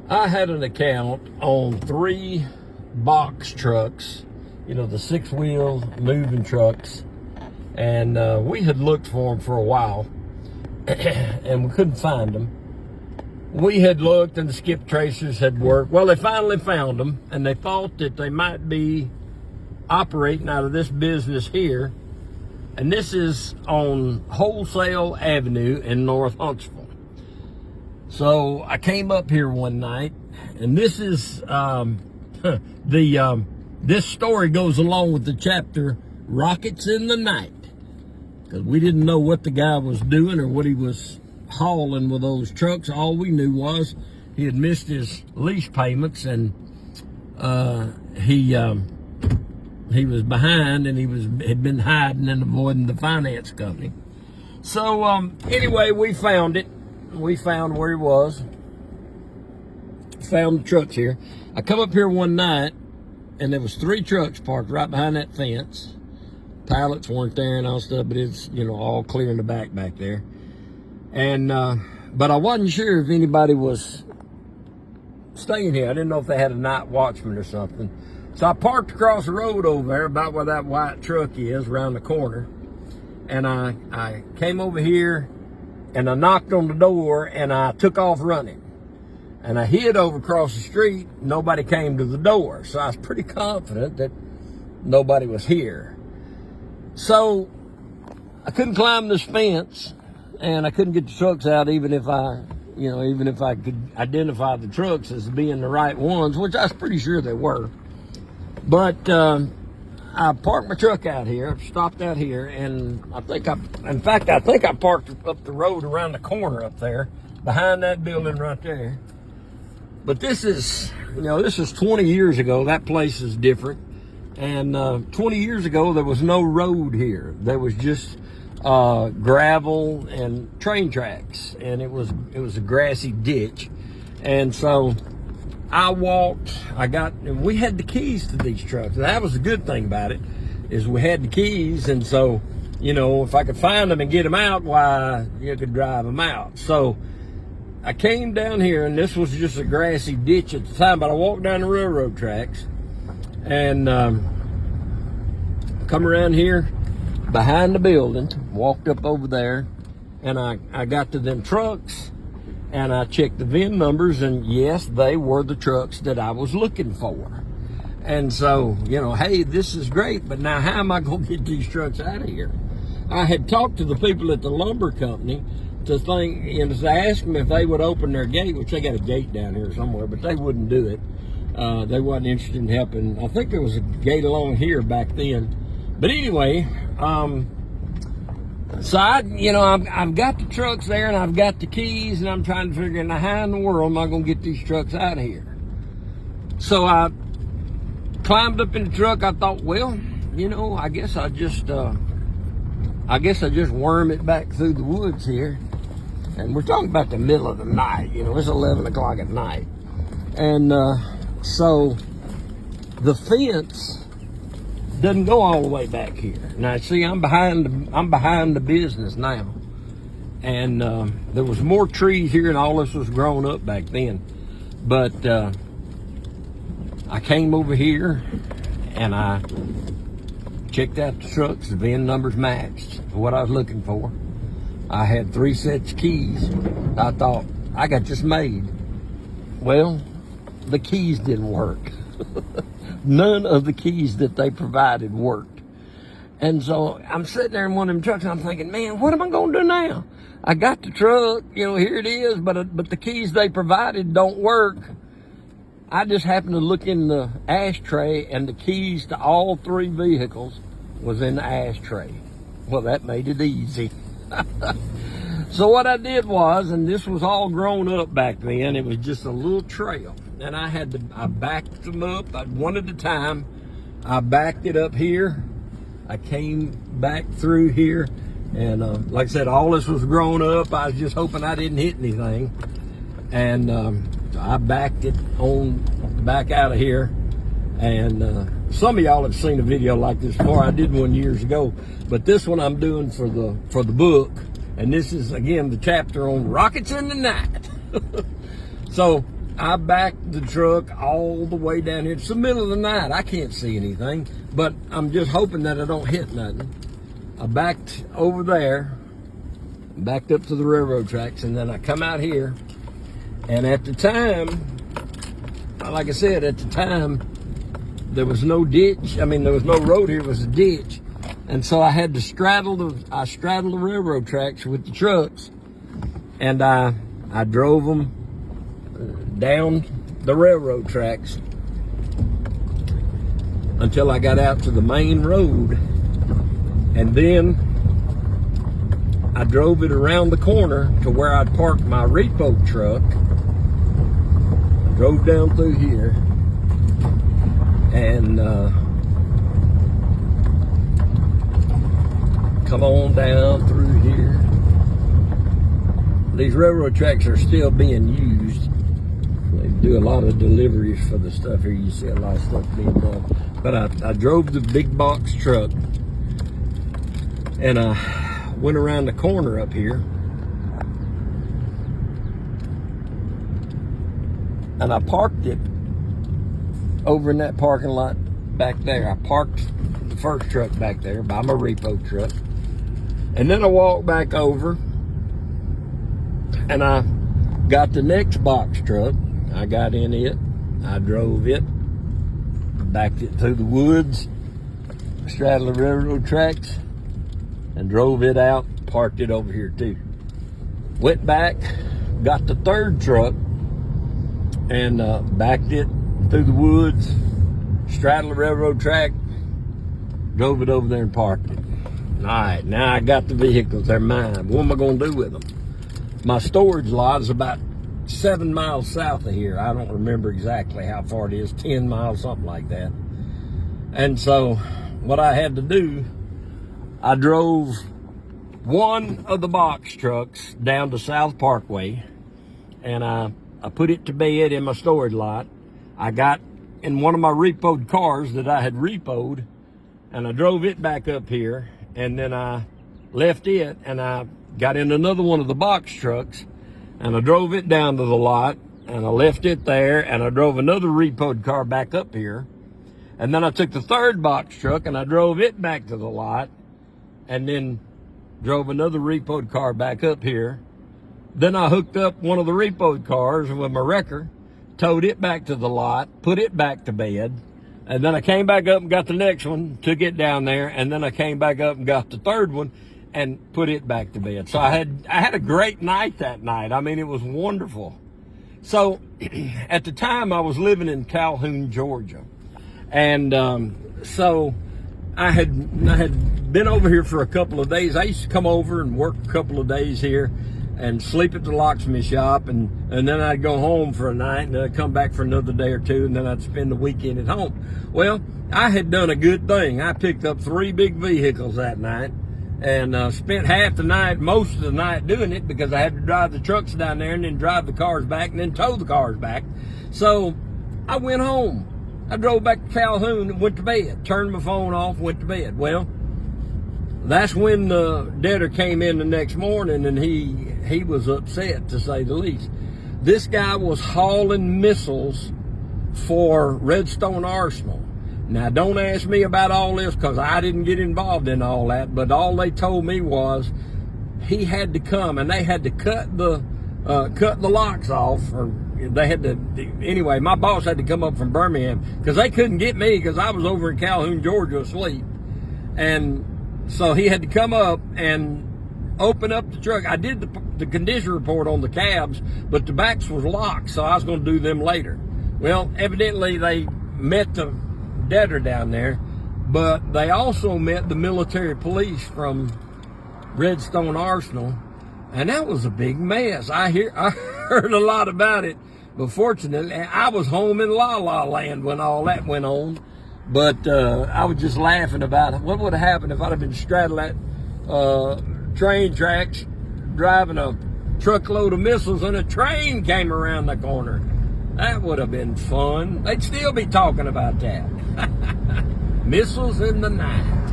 I had an account on 3 box trucks, the 6-wheel moving trucks, and we had looked for them for a while, and we couldn't find them. We had looked, and the skip tracers had worked. Well, they finally found them, and they thought that they might be operating out of this business here, and this is on Wholesale Avenue in North Huntsville. So I came up here one night, and this is this story goes along with the chapter Rockets in the Night, because we didn't know what the guy was doing or what he was hauling with those trucks. All we knew was he had missed his lease payments, and he was behind, and had been hiding and avoiding the finance company. So anyway, we found it. We found where he was. Found the trucks here. I come up here one night, and there was 3 trucks parked right behind that fence. Pallets weren't there and all stuff, but it's all clear in the back there. And but I wasn't sure if anybody was staying here. I didn't know if they had a night watchman or something. So I parked across the road over there, about where that white truck is, around the corner. And I came over here, and I knocked on the door, and I took off running. And I hid over across the street. Nobody came to the door. So I was pretty confident that nobody was here. So I couldn't climb this fence, and I couldn't get the trucks out, even if I could identify the trucks as being the right ones, which I was pretty sure they were. But I parked my truck out here, stopped out here, and I think I parked up the road around the corner up there, behind that building right there. But this is 20 years ago. That place is different. And 20 years ago, there was no road here. There was just gravel and train tracks, and it was a grassy ditch. And so I walked. And we had the keys to these trucks. That was the good thing about it, is we had the keys, and so if I could find them and get them out, why, you could drive them out. So I came down here, and this was just a grassy ditch at the time, but I walked down the railroad tracks and come around here behind the building, walked up over there, and I got to them trucks, and I checked the VIN numbers, and yes, they were the trucks that I was looking for. And so, hey, this is great, but now how am I going to get these trucks out of here? I had talked to the people at the lumber company to ask them if they would open their gate, which they got a gate down here somewhere, but they wouldn't do it. They wasn't interested in helping. I think there was a gate along here back then. But anyway, so I've got the trucks there, and I've got the keys, and I'm trying to figure out how in the world am I going to get these trucks out of here. So I climbed up in the truck. I thought, well, I guess I just worm it back through the woods here. And we're talking about the middle of the night. It's 11 o'clock at night. And so the fence doesn't go all the way back here. Now, see, I'm behind the business now. And there was more trees here, and all this was grown up back then. But I came over here, and I checked out the trucks. The VIN numbers matched what I was looking for. I had 3 sets of keys. I thought, I got just made. Well, the keys didn't work. None of the keys that they provided worked. And so I'm sitting there in one of them trucks, and I'm thinking, man, what am I going to do now? I got the truck, here it is, but the keys they provided don't work. I just happened to look in the ashtray, and the keys to all 3 vehicles was in the ashtray. Well, that made it easy. So what I did was, and this was all grown up back then, it was just a little trail. And I backed them up one at a time. I backed it up here. I came back through here. And like I said, all this was grown up. I was just hoping I didn't hit anything. And I backed it on back out of here. And some of y'all have seen a video like this before. I did one years ago. But this one I'm doing for the book. And this is, again, the chapter on Rockets in the Night. So I backed the truck all the way down here. It's the middle of the night. I can't see anything, but I'm just hoping that I don't hit nothing. I backed over there, backed up to the railroad tracks, and then I come out here. And at the time, like I said, at the time, there was no ditch. I mean, there was no road here. It was a ditch. And so I had to straddle the railroad tracks with the trucks. And I drove them down the railroad tracks until I got out to the main road. And then I drove it around the corner to where I'd parked my repo truck. I drove down through here and come on down through here. These railroad tracks are still being used. They do a lot of deliveries for the stuff here. You see a lot of stuff being done. But I drove the big box truck and I went around the corner up here and I parked it over in that parking lot back there. I parked the first truck back there by my repo truck. And then I walked back over and I got the next box truck. I got in it. I drove it. Backed it through the woods, straddled the railroad tracks, and drove it out, parked it over here too. Went back, got the third truck, and backed it through the woods, straddled the railroad track, drove it over there and parked it. All right, now I got the vehicles, they're mine. What am I gonna do with them? My storage lot is about 7 miles south of here. I don't remember exactly how far it is, 10 miles, something like that. And so what I had to do, I drove one of the box trucks down to South Parkway and I put it to bed in my storage lot. I got in one of my repoed cars that I had repoed and I drove it back up here, and then I left it and I got in another one of the box trucks and I drove it down to the lot and I left it there and I drove another repoed car back up here. And then I took the third box truck and I drove it back to the lot and then drove another repoed car back up here. Then I hooked up one of the repoed cars with my wrecker, towed it back to the lot, put it back to bed. And then I came back up and got the next one, took it down there. And then I came back up and got the third one and put it back to bed. So I had a great night that night. I mean, it was wonderful. So at the time I was living in Calhoun, Georgia. And so I had been over here for a couple of days. I used to come over and work a couple of days here and sleep at the locksmith shop, and then I'd go home for a night, and then I'd come back for another day or two, and then I'd spend the weekend at home. Well, I had done a good thing. I picked up 3 big vehicles that night and spent half the night, most of the night doing it, because I had to drive the trucks down there and then drive the cars back and then tow the cars back. So I went home. I drove back to Calhoun and went to bed, turned my phone off, went to bed. Well, that's when the debtor came in the next morning, and he was upset, to say the least. This guy was hauling missiles for Redstone Arsenal. Now, don't ask me about all this, because I didn't get involved in all that, but all they told me was he had to come, and they had to cut the locks off, or they had to, anyway, my boss had to come up from Birmingham, because they couldn't get me, because I was over in Calhoun, Georgia, asleep. And so he had to come up and open up the truck. I did the condition report on the cabs, but the backs was locked, so I was going to do them later. Well, evidently they met the debtor down there, but they also met the military police from Redstone Arsenal, and that was a big mess. I heard a lot about it, but fortunately I was home in La La Land when all that went on. But I was just laughing about it. What would have happened if I'd have been straddling that train tracks, driving a truckload of missiles, and a train came around the corner? That would have been fun. They'd still be talking about that. Missiles in the night.